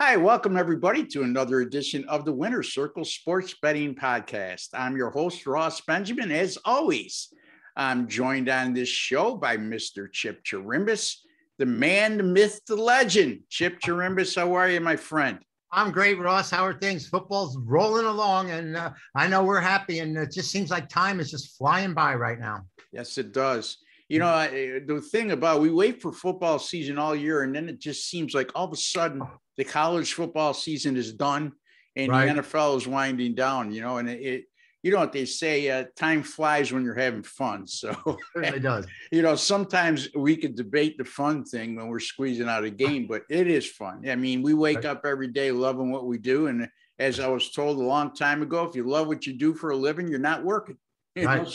Hi, welcome everybody to another edition of the Winner's Circle Sports Betting Podcast. I'm your host, Ross Benjamin. As always, I'm joined on this show by Mr. Chip Chirimbes, the man, the myth, the legend. Chip Chirimbes, how are you, my friend? I'm great, Ross. How are things? Football's rolling along, and I know we're happy, and it just seems like time is just flying by right now. Yes, it does. You know, the thing about we wait for football season all year, and then it just seems like all of a sudden the college football season is done and the NFL is winding down, you know, and you know what they say, time flies when you're having fun. So it does. You know, sometimes we could debate the fun thing when we're squeezing out a game, but it is fun. I mean, we wake up every day loving what we do. And as I was told a long time ago, if you love what you do for a living, you're not working. You know?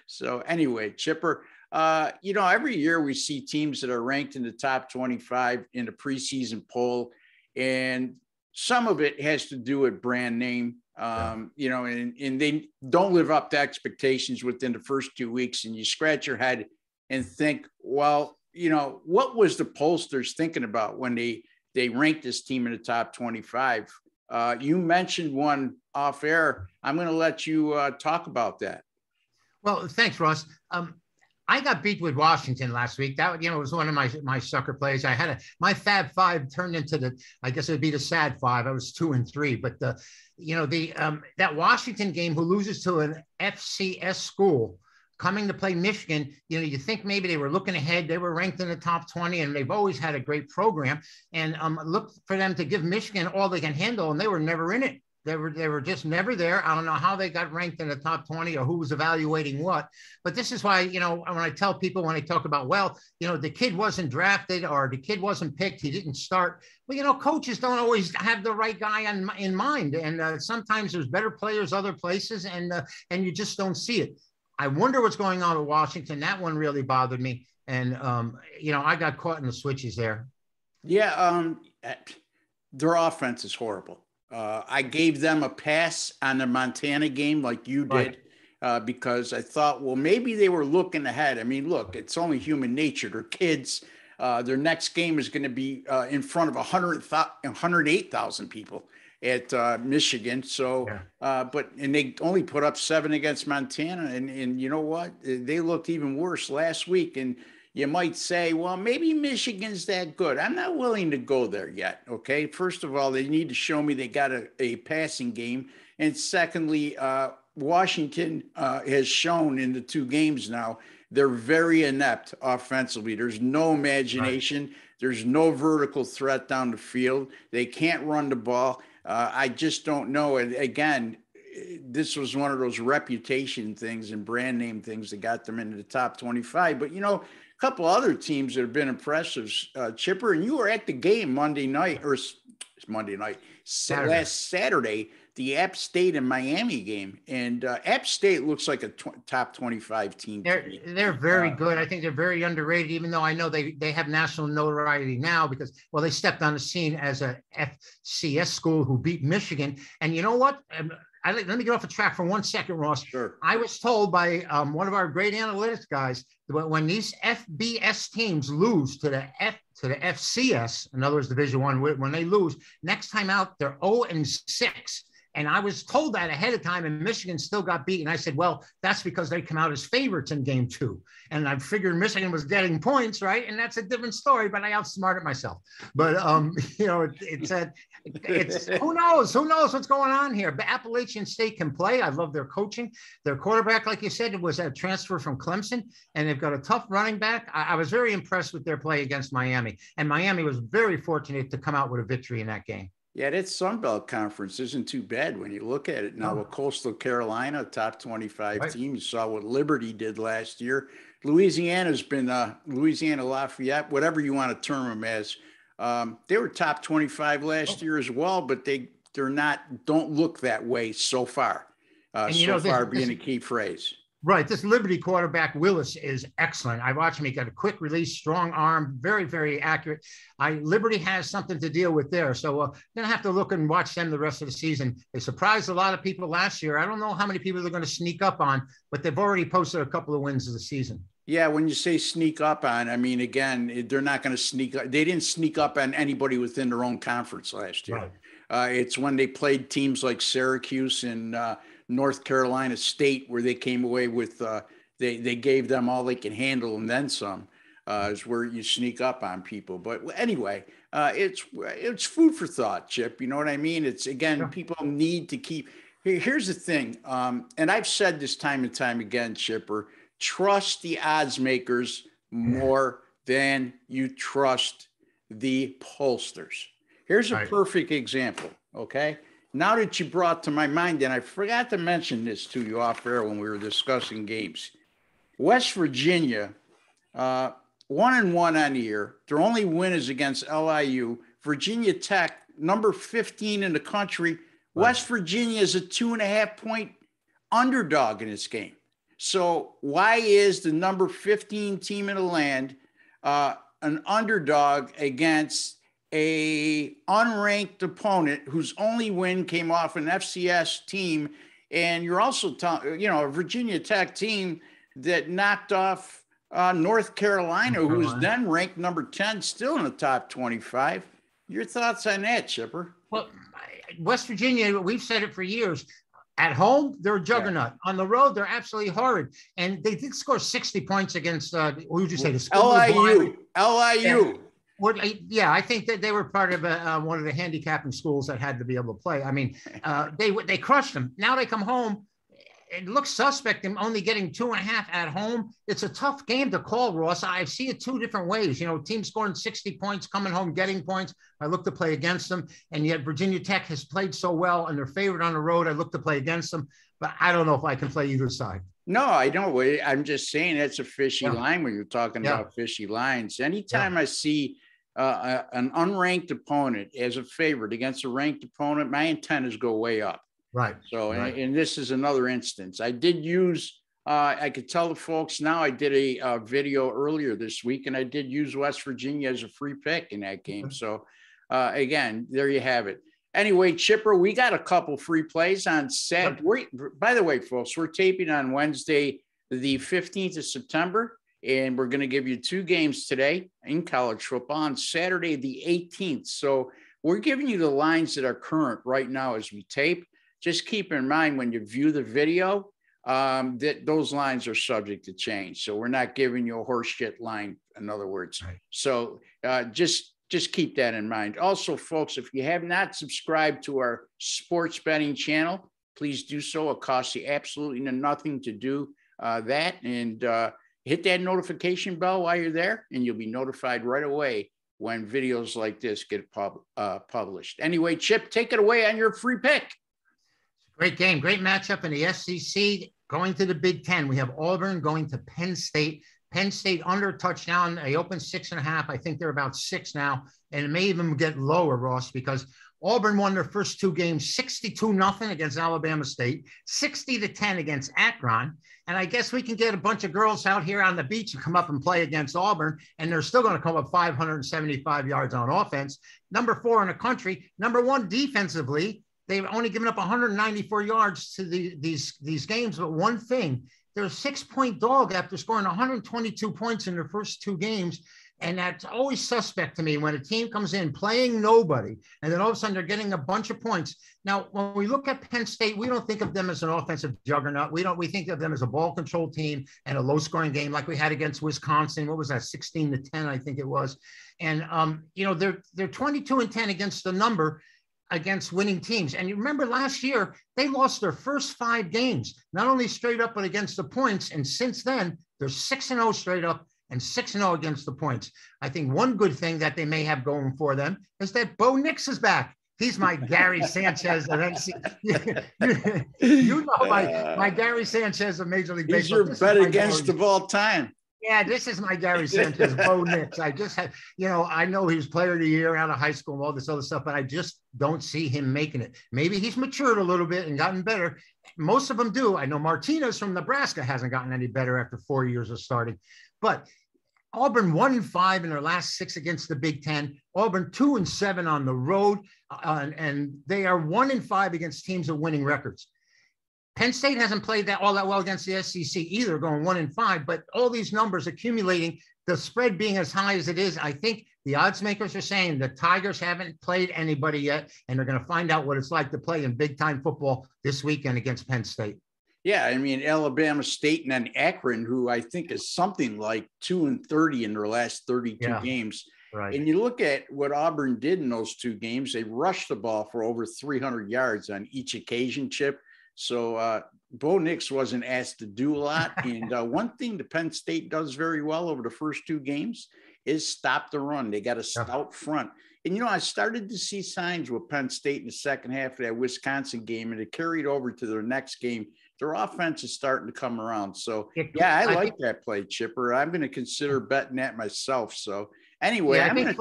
So anyway, Chipper, you know, every year we see teams that are ranked in the top 25 in the preseason poll, and some of it has to do with brand name, you know, and they don't live up to expectations within the first 2 weeks. And you scratch your head and think, well, you know, what was the pollsters thinking about when they ranked this team in the top 25? You mentioned one off air. I'm going to let you talk about that. Well, thanks, Ross. I got beat with Washington last week. That, you know, was one of my sucker plays. I had my Fab Five turned into I guess it would be the Sad Five. I was 2-3, but you know, that Washington game, who loses to an FCS school coming to play Michigan, you know, you think maybe they were looking ahead. They were ranked in the top 20, and they've always had a great program. And look for them to give Michigan all they can handle, and they were never in it. They were just never there. I don't know how they got ranked in the top 20 or who was evaluating what. But this is why, you know, when I tell people, when they talk about, well, you know, the kid wasn't drafted or the kid wasn't picked, he didn't start. Well, you know, coaches don't always have the right guy in mind. And sometimes there's better players other places, and you just don't see it. I wonder what's going on with Washington. That one really bothered me. And, you know, I got caught in the switches there. Yeah, their offense is horrible. I gave them a pass on the Montana game like you did, because I thought, well, maybe they were looking ahead. I mean, look, it's only human nature. They're kids. Their next game is going to be in front of 108,000 people at Michigan. So, and they only put up 7 against Montana. And you know what? They looked even worse last week. And you might say, well, maybe Michigan's that good. I'm not willing to go there yet. Okay. First of all, they need to show me they got a passing game. And secondly, Washington has shown in the 2 games now, they're very inept offensively. There's no imagination. There's no vertical threat down the field. They can't run the ball. I just don't know. And again, this was one of those reputation things and brand name things that got them into the top 25. But, you know, couple other teams that have been impressive, Chipper, and you were at the game last Saturday, the App State and Miami game. And App State looks like a top 25 team. They're very good. I think they're very underrated, even though I know they have national notoriety now because, well, they stepped on the scene as a FCS school who beat Michigan. And you know what? Let me get off the track for 1 second, Ross. Sure. I was told by one of our great analytics guys that when these FBS teams lose to the FCS, in other words, Division I, when they lose, next time out, they're 0-6. And I was told that ahead of time, and Michigan still got beaten. I said, well, that's because they come out as favorites in game 2. And I figured Michigan was getting points, right? And that's a different story, but I outsmarted myself. But, you know, it's who knows what's going on here. But Appalachian State can play. I love their coaching. Their quarterback, like you said, was a transfer from Clemson, and they've got a tough running back. I was very impressed with their play against Miami, and Miami was very fortunate to come out with a victory in that game. Yeah, that Sun Belt Conference isn't too bad when you look at it. Now, with Coastal Carolina, top 25 team, you saw what Liberty did last year. Louisiana's been Louisiana Lafayette, whatever you want to term them as. They were top 25 last year as well, but don't look that way so far. Being a key phrase. Right. This Liberty quarterback, Willis, is excellent. I watched him. He got a quick release, strong arm, very, very accurate. Liberty has something to deal with there. So going to have to look and watch them the rest of the season. They surprised a lot of people last year. I don't know how many people they're going to sneak up on, but they've already posted a couple of wins of the season. Yeah, when you say sneak up on, I mean, again, they're not going to sneak up. They didn't sneak up on anybody within their own conference last year. Right. It's when they played teams like Syracuse and North Carolina State, where they came away with, they gave them all they can handle and then some, is where you sneak up on people. But anyway, it's food for thought, Chip. You know what I mean? It's, again, Yeah. people need to keep. Here's the thing, and I've said this time and time again, Chipper. Trust the odds makers more than you trust the pollsters. Here's a Right. perfect example. Okay. Now that you brought to my mind, and I forgot to mention this to you off air when we were discussing games, West Virginia, 1-1 on the year. Their only win is against LIU. Virginia Tech, number 15 in the country. Right. West Virginia is a 2.5-point underdog in this game. So why is the number 15 team in the land an underdog against a unranked opponent whose only win came off an FCS team? And you're also, a Virginia Tech team that knocked off North Carolina, who was then ranked number 10, still in the top 25. Your thoughts on that, Chipper? Well, West Virginia, we've said it for years. At home, they're a juggernaut. Yeah. On the road, they're absolutely horrid. And they did score 60 points against, what would you say? The LIU. Yeah, I think that they were part of one of the handicapping schools that had to be able to play. I mean, they crushed them. Now they come home. It looks suspect them only getting 2.5 at home. It's a tough game to call, Ross. I see it two different ways. Teams scoring 60 points, coming home, getting points. I look to play against them. And yet Virginia Tech has played so well and they're favored on the road. I look to play against them, but I don't know if I can play either side. No, I don't. I'm just saying that's a fishy line when you're talking about fishy lines. Anytime I see an unranked opponent as a favorite against a ranked opponent, my antennas go way up. Right. So, and this is another instance. I did use, I could tell the folks now, I did a video earlier this week, and I did use West Virginia as a free pick in that game. So, again, there you have it. Anyway, Chipper, we got a couple free plays on Saturday. By the way, folks, we're taping on Wednesday, the 15th of September, and we're going to give you 2 games today in college football on Saturday, the 18th. So we're giving you the lines that are current right now as we tape. Just keep in mind when you view the video that those lines are subject to change. So we're not giving you a horse shit line, in other words. Right. So just keep that in mind. Also, folks, if you have not subscribed to our sports betting channel, please do so. It costs you absolutely nothing to do that. And hit that notification bell while you're there, and you'll be notified right away when videos like this get published. Anyway, Chip, take it away on your free pick. Great game, great matchup in the SEC. Going to the Big Ten, we have Auburn going to Penn State. Penn State under touchdown. They opened 6.5. I think they're about 6 now, and it may even get lower, Ross, because Auburn won their first 2 games 62-0 against Alabama State, 60-10 against Akron. And I guess we can get a bunch of girls out here on the beach and come up and play against Auburn, and they're still going to come up 575 yards on offense. Number 4 in the country. Number 1 defensively. They've only given up 194 yards to these games, but one thing, they're a 6-point dog after scoring 122 points in their first 2 games, and that's always suspect to me when a team comes in playing nobody, and then all of a sudden they're getting a bunch of points. Now, when we look at Penn State, we don't think of them as an offensive juggernaut. We think of them as a ball control team and a low-scoring game like we had against Wisconsin. What was that, 16-10, I think it was. And they're 22-10 against the number, against winning teams. And you remember last year, they lost their first 5 games, not only straight up, but against the points. And since then, they're 6-0 straight up and 6-0 against the points. I think one good thing that they may have going for them is that Bo Nix is back. He's my Gary Sanchez of NC. You know my Gary Sanchez of Major League Baseball. He's your bet against of all time. Yeah, this is my Gary Sanchez, Bo Nix. I just had, I know he was player of the year out of high school and all this other stuff, but I just don't see him making it. Maybe he's matured a little bit and gotten better. Most of them do. I know Martinez from Nebraska hasn't gotten any better after 4 years of starting. But Auburn 1-5 in their last 6 against the Big Ten. Auburn 2-7 on the road, and they are 1-5 against teams with winning records. Penn State hasn't played all that well against the SEC either, going 1-5, but all these numbers accumulating, the spread being as high as it is, I think the odds makers are saying the Tigers haven't played anybody yet, and they're going to find out what it's like to play in big-time football this weekend against Penn State. Yeah, I mean, Alabama State and then Akron, who I think is something like 2-30 in their last 32 games. Right. And you look at what Auburn did in those 2 games, they rushed the ball for over 300 yards on each occasion, Chip. So Bo Nix wasn't asked to do a lot. And one thing the Penn State does very well over the first 2 games is stop the run. They got a stout front. And, you know, I started to see signs with Penn State in the second half of that Wisconsin game, and it carried over to their next game. Their offense is starting to come around. So, yeah, I like that play, Chipper. I'm going to consider betting that myself. So, anyway, I think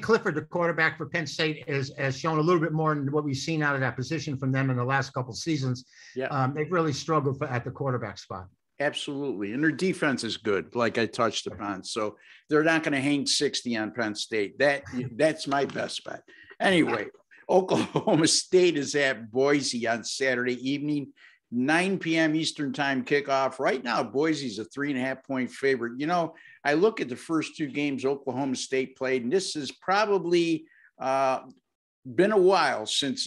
Clifford, the quarterback for Penn State, has shown a little bit more than what we've seen out of that position from them in the last couple of seasons. Yeah. They've really struggled at the quarterback spot. Absolutely. And their defense is good, like I touched upon. So they're not going to hang 60 on Penn State. That's my best bet. Anyway, Oklahoma State is at Boise on Saturday evening, 9 p.m. Eastern time kickoff. Right now, Boise's a 3.5-point favorite. You know, I look at the first 2 games Oklahoma State played, and this has probably been a while since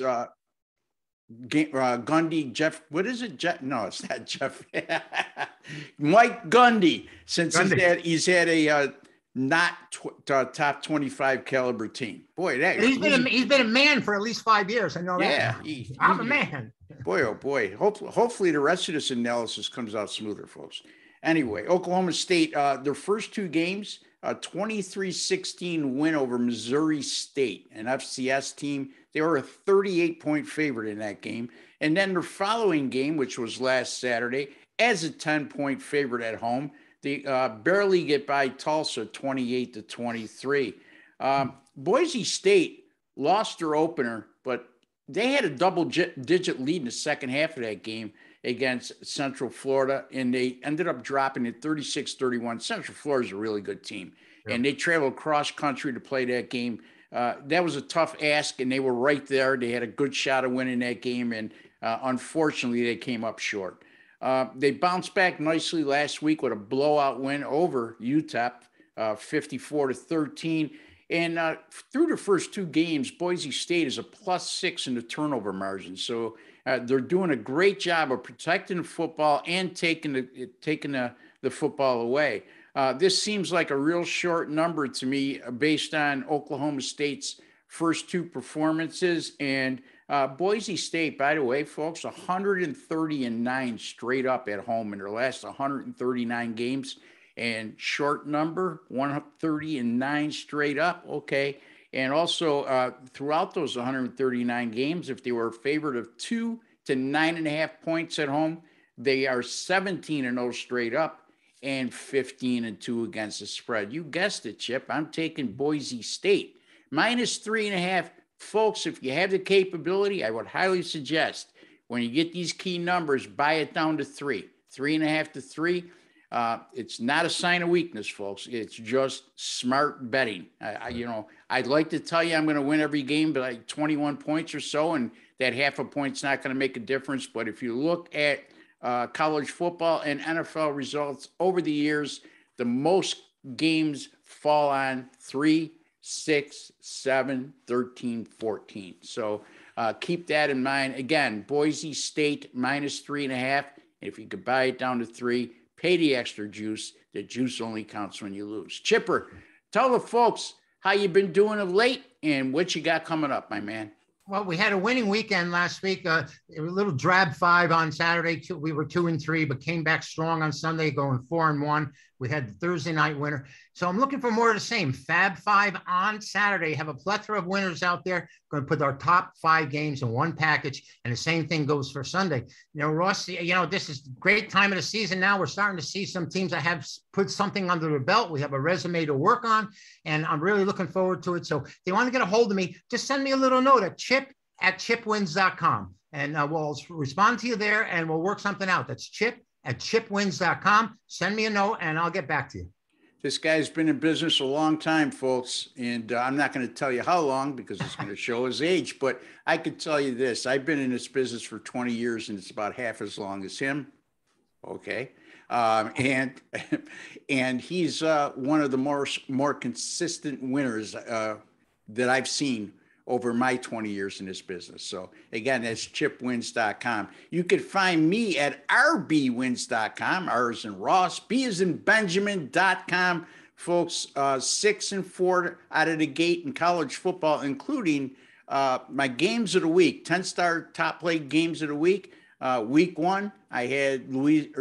Gundy, Jeff, what is it? No, it's not Jeff. Mike Gundy, since he's had a not top 25 caliber team. Boy, he's been a man for at least 5 years. I know that. Yeah, I'm a man. Boy, oh boy. Hopefully the rest of this analysis comes out smoother, folks. Anyway, Oklahoma State, their first 2 games, a 23-16 win over Missouri State, an FCS team. They were a 38-point favorite in that game. And then their following game, which was last Saturday, as a 10-point favorite at home, they barely get by Tulsa 28-23. Boise State lost their opener, but they had a double-digit lead in the second half of that game against Central Florida, and they ended up dropping it 36-31. Central Florida is a really good team, and they traveled cross country to play that game. That was a tough ask, and they were right there. They had a good shot of winning that game, and unfortunately, they came up short. They bounced back nicely last week with a blowout win over UTEP, 54-13. And through the first 2 games, Boise State is a +6 in the turnover margin. So they're doing a great job of protecting the football and taking the football away. This seems like a real short number to me based on Oklahoma State's first 2 performances. And Boise State, by the way, folks, 130-9 straight up at home in their last 139 games. And short number, 130-9 straight up. Okay. And also throughout those 139 games, if they were a favorite of 2 to 9.5 points at home, they are 17-0 straight up and 15-2 against the spread. You guessed it, Chip. I'm taking Boise State -3.5. Folks, if you have the capability, I would highly suggest when you get these key numbers, buy it down to 3.5 to 3. It's not a sign of weakness, folks. It's just smart betting. I'd like to tell you I'm going to win every game by like 21 points or so, and that half a point's not going to make a difference. But if you look at college football and NFL results over the years, the most games fall on 3, 6, 7, 13, 14. So keep that in mind. Again, Boise State -3.5. If you could buy it down to 3, pay the extra juice. The juice only counts when you lose. Chipper, tell the folks how you've been doing of late and what you got coming up, my man. Well, we had a winning weekend last week. It was a little drab 5 on Saturday. We were 2-3, but came back strong on Sunday, going 4-1. We had the Thursday night winner. So I'm looking for more of the same. Fab 5 on Saturday. Have a plethora of winners out there. Going to put our top 5 games in one package. And the same thing goes for Sunday. Ross, this is great time of the season now. We're starting to see some teams that have put something under their belt. We have a resume to work on, and I'm really looking forward to it. So if they want to get a hold of me, just send me a little note at chip@chipwins.com. And we'll respond to you there, and we'll work something out. That's chip@chipwins.com. Send me a note, and I'll get back to you. This guy's been in business a long time, folks, and I'm not going to tell you how long because it's going to show his age, but I could tell you this. I've been in this business for 20 years, and it's about half as long as him. Okay. And he's one of the more consistent winners that I've seen over my 20 years in this business. So again, that's chipwins.com. You can find me at rbwins.com. R is in Ross, B is in Benjamin.com. Folks, 6-4 out of the gate in college football, including my games of the week, 10-star top play games of the week. Week 1, I had UTSA,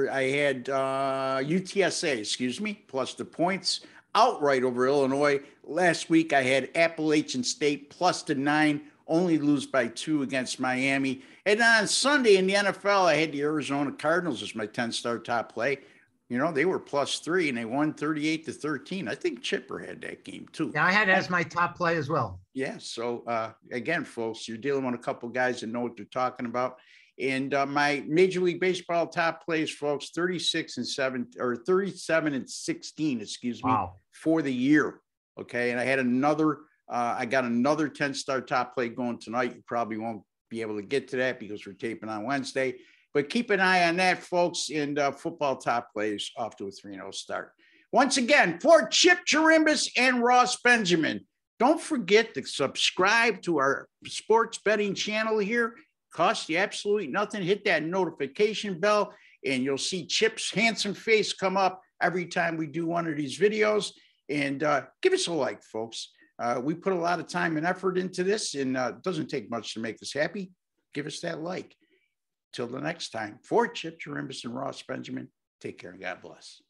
plus the points outright over Illinois. Last week, I had Appalachian State plus the 9, only lose by 2 against Miami. And on Sunday in the NFL, I had the Arizona Cardinals as my 10-star top play. You know, they were plus 3 and they won 38-13. I think Chipper had that game too. Yeah, I had it as my top play as well. Yeah. So again, folks, you're dealing with a couple guys that know what they're talking about. And my Major League Baseball top plays, folks, 37-16, excuse me, wow, for the year. Okay. And I had I got another 10-star top play going tonight. You probably won't be able to get to that because we're taping on Wednesday, but keep an eye on that, folks. And football top plays off to a 3-0 start. Once again, for Chip Chirimbes and Ross Benjamin, don't forget to subscribe to our sports betting channel here. Costs you absolutely nothing. Hit that notification bell and you'll see Chip's handsome face come up every time we do one of these videos. And give us a like, folks. We put a lot of time and effort into this, and it doesn't take much to make us happy. Give us that like. Till the next time, for Chip Chirimbes and Ross Benjamin, take care and God bless.